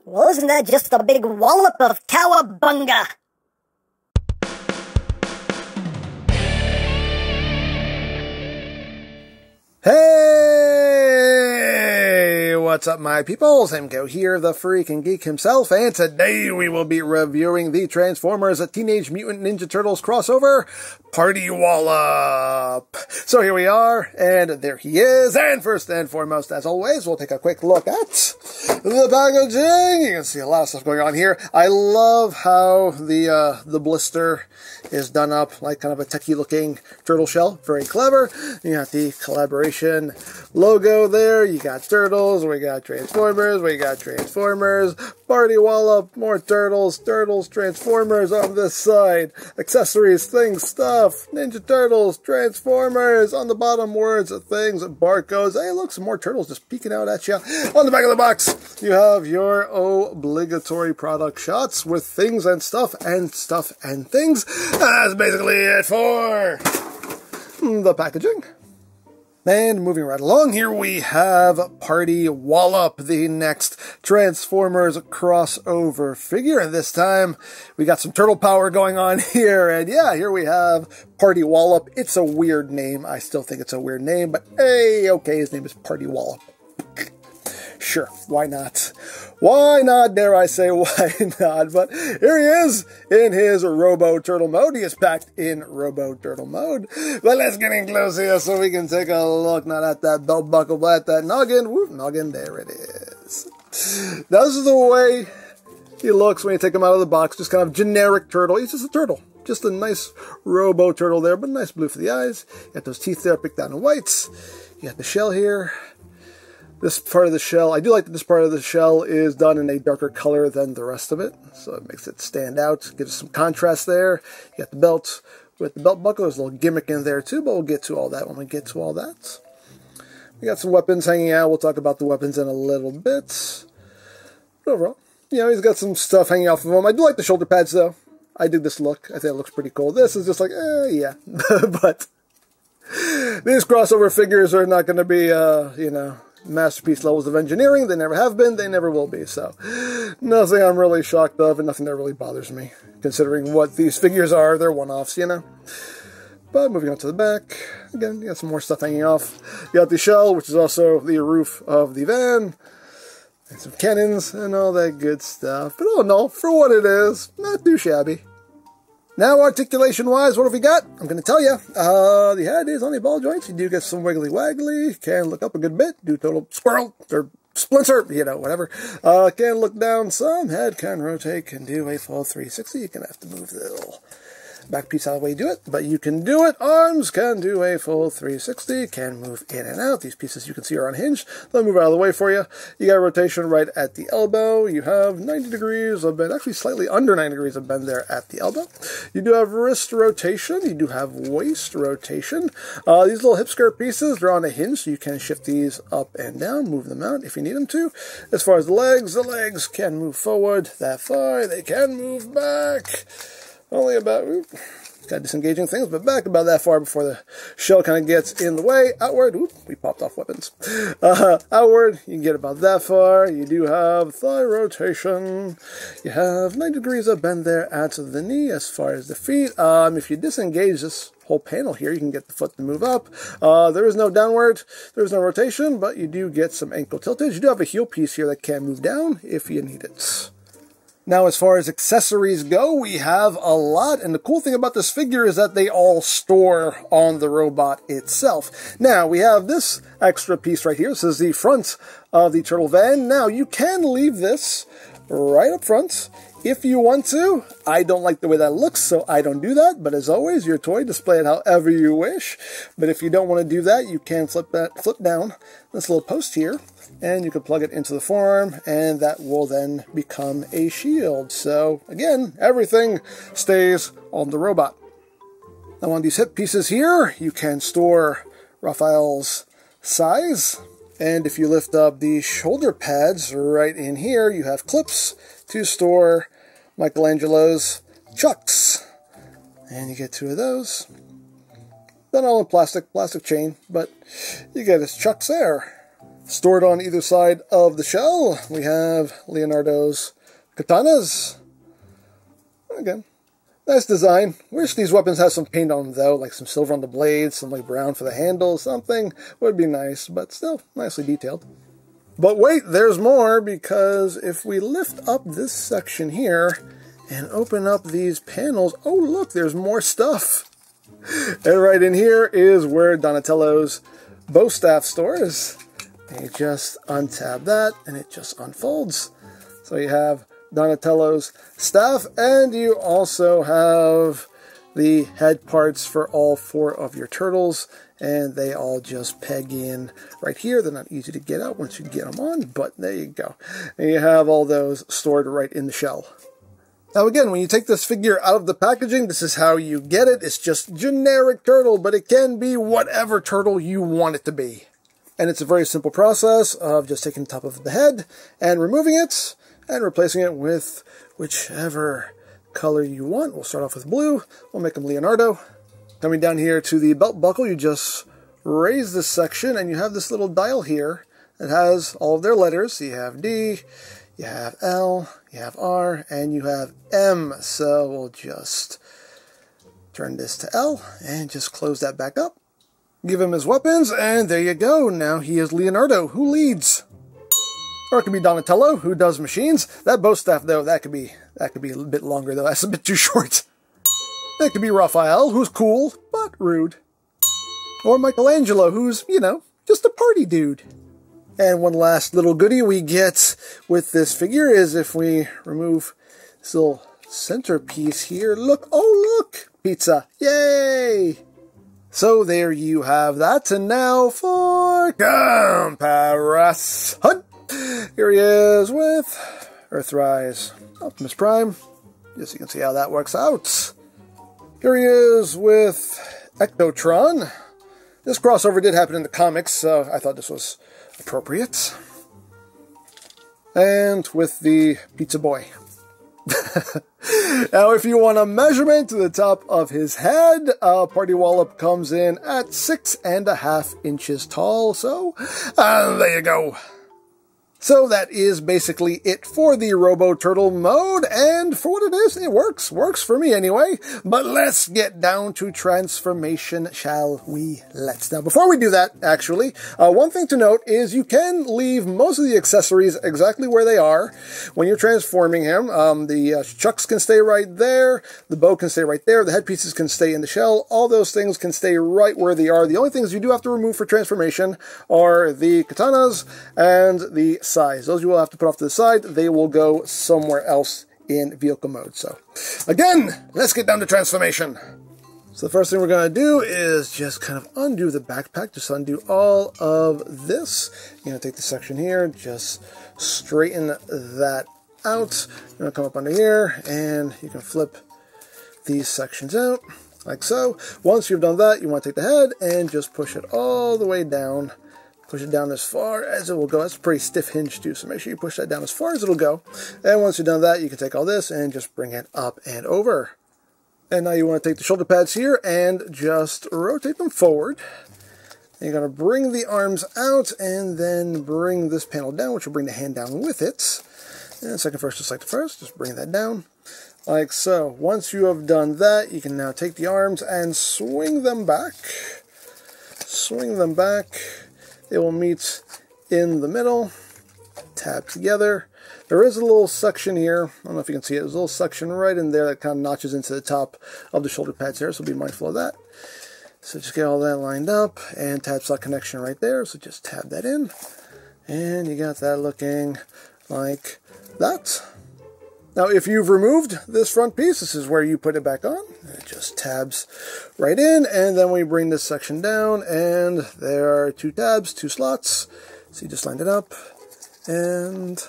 Well, isn't that just a big wallop of cowabunga? Hey, what's up, my peoples? Hemco here, the freaking geek himself, and today we will be reviewing the Transformers: Teenage Mutant Ninja Turtles crossover, Party Wallop. So here we are, and there he is, and first and foremost, as always, we'll take a quick look at the packaging. You can see a lot of stuff going on here. I love how the blister is done up like kind of a techie-looking turtle shell. Very clever. You got the collaboration logo there. You got turtles. We got Transformers. We got Transformers. Party Wallop. More turtles. Turtles. Transformers on this side. Accessories. Things. Stuff. Ninja Turtles. Transformers. On the bottom, words. Things. Barcodes. Hey, look, some more turtles just peeking out at you. On the back of the box, you have your obligatory product shots with things and stuff and things. That's basically it for the packaging. And moving right along, here we have Party Wallop, the next Transformers crossover figure. And this time, we got some turtle power going on here. And yeah, here we have Party Wallop. It's a weird name. I still think it's a weird name, but hey, okay, his name is Party Wallop. Sure, why not? Why not, dare I say, why not? But here he is in his Robo-Turtle mode. He is packed in Robo-Turtle mode. But let's get in close here so we can take a look, not at that belt buckle, but at that noggin. Whoop, noggin, there it is. Now, this is the way he looks when you take him out of the box. Just kind of generic turtle. He's just a turtle. Just a nice Robo-Turtle there, but nice blue for the eyes. You got those teeth there picked out in whites. You got the shell here. This part of the shell, I do like that this part of the shell is done in a darker color than the rest of it, so it makes it stand out, gives some contrast there. You got the belt with the belt buckle, there's a little gimmick in there too, but we'll get to all that when we get to all that. We got some weapons hanging out, we'll talk about the weapons in a little bit. But overall, you know, he's got some stuff hanging off of him. I do like the shoulder pads though. I dig this look, I think it looks pretty cool. This is just like, yeah, but these crossover figures are not going to be, you know, masterpiece levels of engineering. They never have been, they never will be, so nothing I'm really shocked of and nothing that really bothers me, considering what these figures are. They're one-offs, you know. But moving on to the back, again, you got some more stuff hanging off. You got the shell, which is also the roof of the van, and some cannons and all that good stuff. But all in all, for what it is, not too shabby. Now, articulation-wise, what have we got? I'm going to tell you. The head is on the ball joints. You do get some wiggly-waggly. Can look up a good bit. Do total squirrel or splinter, you know, whatever. Can look down some. Head can rotate. Can do a full 360. You're going to have to move the little back piece out of the way you do it, but you can do it. Arms can do a full 360, can move in and out. These pieces you can see are unhinged. They'll move out of the way for you. You got rotation right at the elbow. You have 90 degrees of bend, actually slightly under 90 degrees of bend there at the elbow. You do have wrist rotation. You do have waist rotation. These little hip skirt pieces, they're on a hinge, so you can shift these up and down, move them out if you need them to. As far as the legs can move forward that far. They can move back. Only about, got disengaging things, but back about that far before the shell kind of gets in the way. Outward, we popped off weapons. Outward, you can get about that far. You do have thigh rotation. You have 90 degrees of bend there at the knee as far as the feet. If you disengage this whole panel here, you can get the foot to move up. There is no downward, there is no rotation, but you do get some ankle tiltage. You do have a heel piece here that can move down if you need it. Now, as far as accessories go, we have a lot, and the cool thing about this figure is that they all store on the robot itself. Now, we have this extra piece right here. This is the front of the turtle van. Now, you can leave this right up front if you want to. I don't like the way that looks, so I don't do that, but as always, your toy, display it however you wish. But if you don't want to do that, you can flip down this little post here, and you can plug it into the forearm, and that will then become a shield. So, again, everything stays on the robot. Now, on these hip pieces here, you can store Raphael's size, and if you lift up the shoulder pads right in here, you have clips to store Michelangelo's chucks. And you get two of those. Not all in plastic chain, but you get his chucks there. Stored on either side of the shell, we have Leonardo's katanas. Again, nice design. Wish these weapons had some paint on them, though, like some silver on the blades, some like brown for the handle, something would be nice, but still nicely detailed. But wait, there's more, because if we lift up this section here and open up these panels, oh look, there's more stuff. And right in here is where Donatello's bow staff stores. And you just untab that, and it just unfolds. So you have Donatello's staff, and you also have the head parts for all 4 of your turtles, and they all just peg in right here. They're not easy to get out once you get them on, but there you go. And you have all those stored right in the shell. Now again, when you take this figure out of the packaging, this is how you get it. It's just generic turtle, but it can be whatever turtle you want it to be. And it's a very simple process of just taking the top of the head and removing it and replacing it with whichever color you want. We'll start off with blue. We'll make him Leonardo. Coming down here to the belt buckle, you just raise this section and you have this little dial here that has all of their letters. So you have D, you have L, you have R, and you have M. So we'll just turn this to L and just close that back up. Give him his weapons, and there you go. Now he is Leonardo, who leads. Or it could be Donatello, who does machines. That bow staff, though, that could be a bit longer, though. That's a bit too short. That could be Raphael, who's cool, but rude. Or Michelangelo, who's, you know, just a party dude. And one last little goodie we get with this figure is if we remove this little centerpiece here. Look, oh look, pizza, yay! So there you have that, and now for comparison. Here he is with Earthrise Optimus Prime. Just so you can see how that works out. Here he is with Ectotron. This crossover did happen in the comics, so I thought this was appropriate. And with the Pizza Boy. Now, if you want a measurement to the top of his head, Party Wallop comes in at 6.5 inches tall, so there you go. So that is basically it for the Robo Turtle mode, and for what it is, it works for me anyway. But let's get down to transformation, shall we? Let's. Now, before we do that, actually, one thing to note is you can leave most of the accessories exactly where they are when you're transforming him. The chucks can stay right there, the bow can stay right there, the headpieces can stay in the shell, all those things can stay right where they are. The only things you do have to remove for transformation are the katanas and the size. Those you will have to put off to the side. They will go somewhere else in vehicle mode. So, again, let's get down to transformation. So the first thing we're going to do is just kind of undo the backpack. Just undo all of this. You're going to take the section here, just straighten that out. You're going to come up under here, and you can flip these sections out, like so. Once you've done that, you want to take the head and just push it all the way down. Push it down as far as it will go. That's a pretty stiff hinge too, so make sure you push that down as far as it'll go. And once you've done that, you can take all this and just bring it up and over. And now you want to take the shoulder pads here and just rotate them forward. And you're going to bring the arms out and then bring this panel down, which will bring the hand down with it. And second first, just like the first, just bring that down. Like so. Once you have done that, you can now take the arms and swing them back. Swing them back. They will meet in the middle, tab together. There is a little section here, I don't know if you can see it, there's a little section right in there that kind of notches into the top of the shoulder pads there, so be mindful of that. So just get all that lined up, and tab slot connection right there, so just tab that in, and you got that looking like that. Now, if you've removed this front piece, this is where you put it back on. It just tabs right in, and then we bring this section down, and there are 2 tabs, 2 slots. So you just line it up, and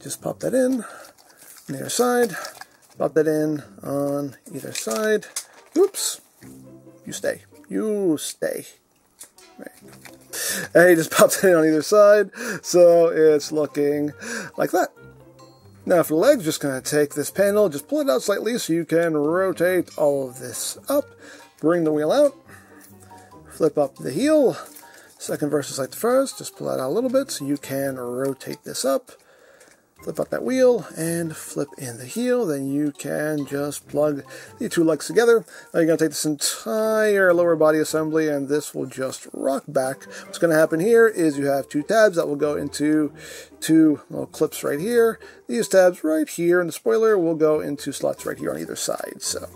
just pop that in on either side. Pop that in on either side. Oops. You stay. You stay. Right. And you just pop that in on either side, so it's looking like that. Now for the legs, just going to take this panel, just pull it out slightly so you can rotate all of this up. Bring the wheel out, flip up the heel, Second verse is like the first. Just pull that out a little bit so you can rotate this up. Flip out that wheel and flip in the heel. Then you can just plug the two legs together. Now you're going to take this entire lower body assembly and this will just rock back. What's going to happen here is you have two tabs that will go into two little clips right here. These tabs right here and the spoiler will go into slots right here on either side. So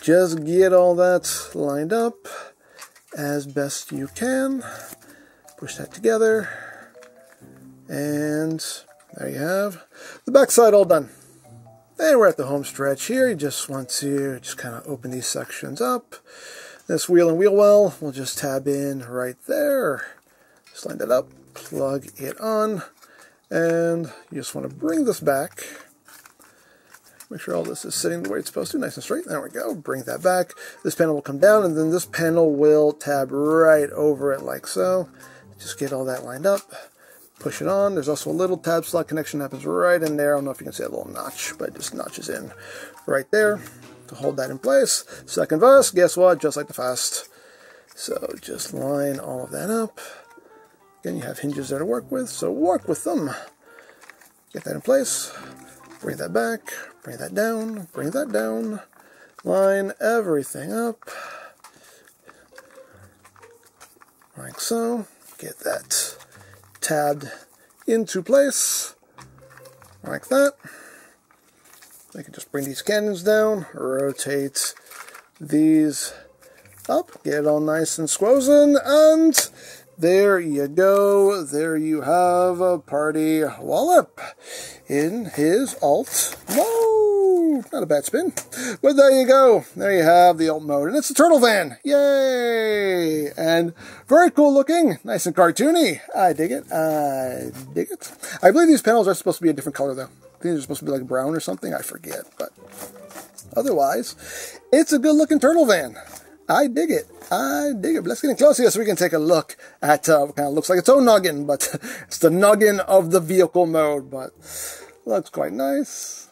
just get all that lined up as best you can. Push that together and there you have the back side all done. And we're at the home stretch here. You just want to just kind of open these sections up. This wheel and wheel well will just tab in right there. Just line that up, plug it on, and you just want to bring this back. Make sure all this is sitting the way it's supposed to, nice and straight. There we go. Bring that back. This panel will come down, and then this panel will tab right over it like so. Just get all that lined up. Push it on. There's also a little tab slot connection that happens right in there. I don't know if you can see that little notch, but it just notches in right there to hold that in place. Second verse, guess what? Just like the first. So just line all of that up. Again, you have hinges there to work with, so work with them. Get that in place. Bring that back. Bring that down. Bring that down. Line everything up. Like so. Get that tabbed into place like that. I can just bring these cannons down, rotate these up, get it all nice and squozen, and there you go. There you have a Party Wallop in his alt mode. Not a bad spin, but there you go. There you have the alt mode, and it's a turtle van. Yay! And very cool looking, nice and cartoony. I dig it. I dig it. I believe these panels are supposed to be a different color, though. I think they're supposed to be like brown or something. I forget, but otherwise, it's a good looking turtle van. I dig it. I dig it. But let's get in close here so we can take a look at what kind of looks like its own noggin, but it's the noggin of the vehicle mode, but looks quite nice.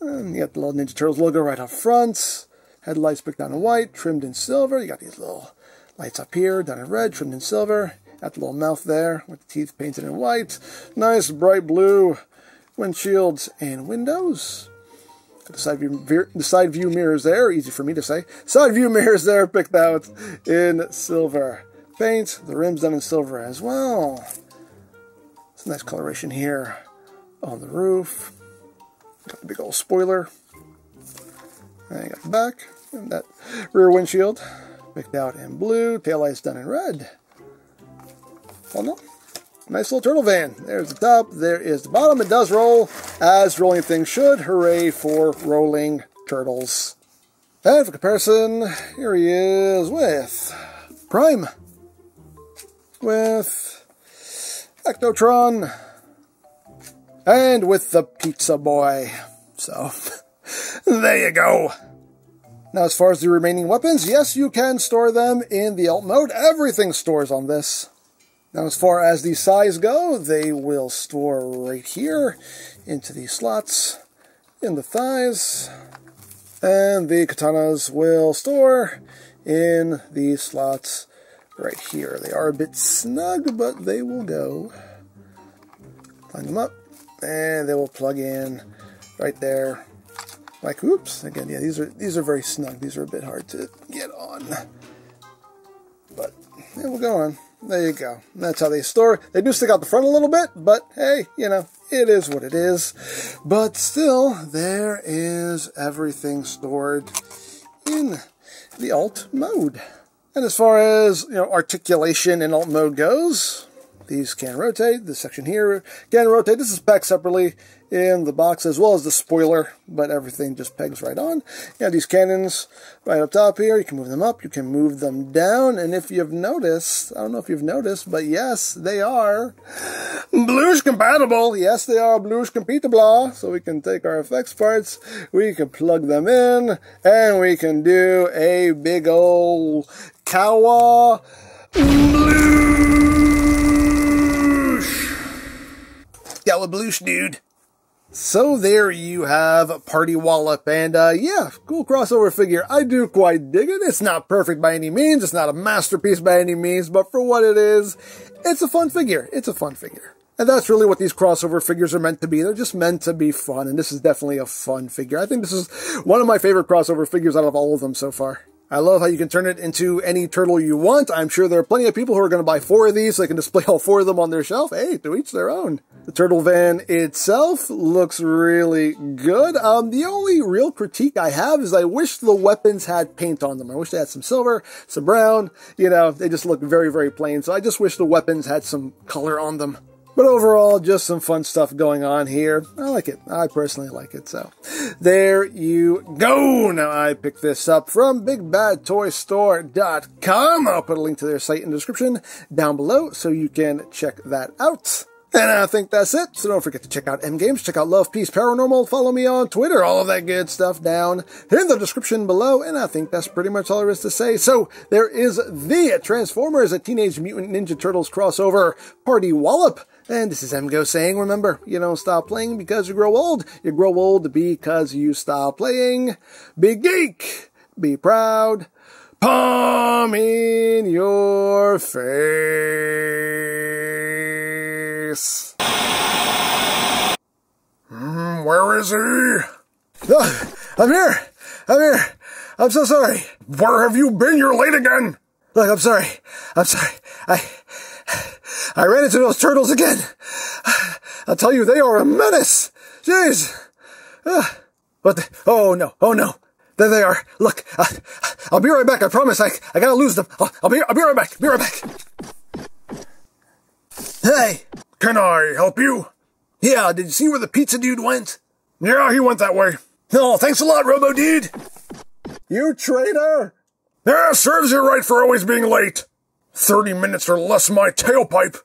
And you got the little Ninja Turtles logo right up front. Headlights picked down in white, trimmed in silver. You got these little lights up here, done in red, trimmed in silver. Got the little mouth there with the teeth painted in white. Nice bright blue windshields and windows. Got the side view mirrors there, easy for me to say. Side view mirrors there, picked out in silver paint. The rims done in silver as well. It's a nice coloration here on the roof. Got the big old spoiler. And you got the back and that rear windshield picked out in blue. Taillights done in red. Well, no. Nice little turtle van. There's the top, there is the bottom. It does roll, as rolling things should. Hooray for rolling turtles. And for comparison, here he is with Prime. With Ectotron. And with the Pizza Boy. So, there you go. Now, as far as the remaining weapons, yes, you can store them in the alt mode. Everything stores on this. Now, as far as the size go, they will store right here into these slots in the thighs. And the katanas will store in these slots right here. They are a bit snug, but they will go. Line them up, and they will plug in right there. Like, oops, again, yeah, these are very snug. These are a bit hard to get on. But it will go on. There you go. That's how they store. They do stick out the front a little bit, but hey, you know, it is what it is. But still, there is everything stored in the alt mode. And as far as, you know, articulation in alt mode goes, these can rotate. This section here can rotate. This is packed separately in the box as well as the spoiler, but everything just pegs right on. You have these cannons right up top here. You can move them up. You can move them down. And if you've noticed, I don't know if you've noticed, but yes, they are Bluish compatible. Yes, they are Bluish compatible. So we can take our effects parts, we can plug them in, and we can do a big old Kawa Bluish. Kawa Bluish, dude. So there you have Party Wallop, and yeah, cool crossover figure. I do quite dig it. It's not perfect by any means, it's not a masterpiece by any means, but for what it is, it's a fun figure. It's a fun figure. And that's really what these crossover figures are meant to be. They're just meant to be fun, and this is definitely a fun figure. I think this is one of my favorite crossover figures out of all of them so far. I love how you can turn it into any turtle you want. I'm sure there are plenty of people who are going to buy 4 of these so they can display all 4 of them on their shelf. Hey, to each their own. The turtle van itself looks really good. The only real critique I have is I wish the weapons had paint on them. I wish they had some silver, some brown. You know, they just look very, very plain. So I just wish the weapons had some color on them. But overall, just some fun stuff going on here. I like it. I personally like it. So there you go. Now I picked this up from BigBadToyStore.com. I'll put a link to their site in the description down below so you can check that out. And I think that's it. So don't forget to check out MGames, check out Love, Peace, Paranormal, follow me on Twitter, all of that good stuff down in the description below. And I think that's pretty much all there is to say. So there is the Transformers, a Teenage Mutant Ninja Turtles crossover Party Wallop. And this is MGo saying, remember, you don't stop playing because you grow old. You grow old because you stop playing. Be geek. Be proud. Palm in your face. Where is he? I'm here. I'm here. I'm so sorry. Where have you been? You're late again. Look, I'm sorry. I'm sorry. I ran into those turtles again. I'll tell you, they are a menace. Jeez. Oh no. There they are. Look, I'll be right back. I promise. I gotta lose them. I'll be right back. Be right back. Hey. Can I help you? Yeah, did you see where the pizza dude went? Yeah, he went that way. Oh, thanks a lot, Robo Dude. You traitor. Yeah, serves you right for always being late. 30 minutes or less my tailpipe.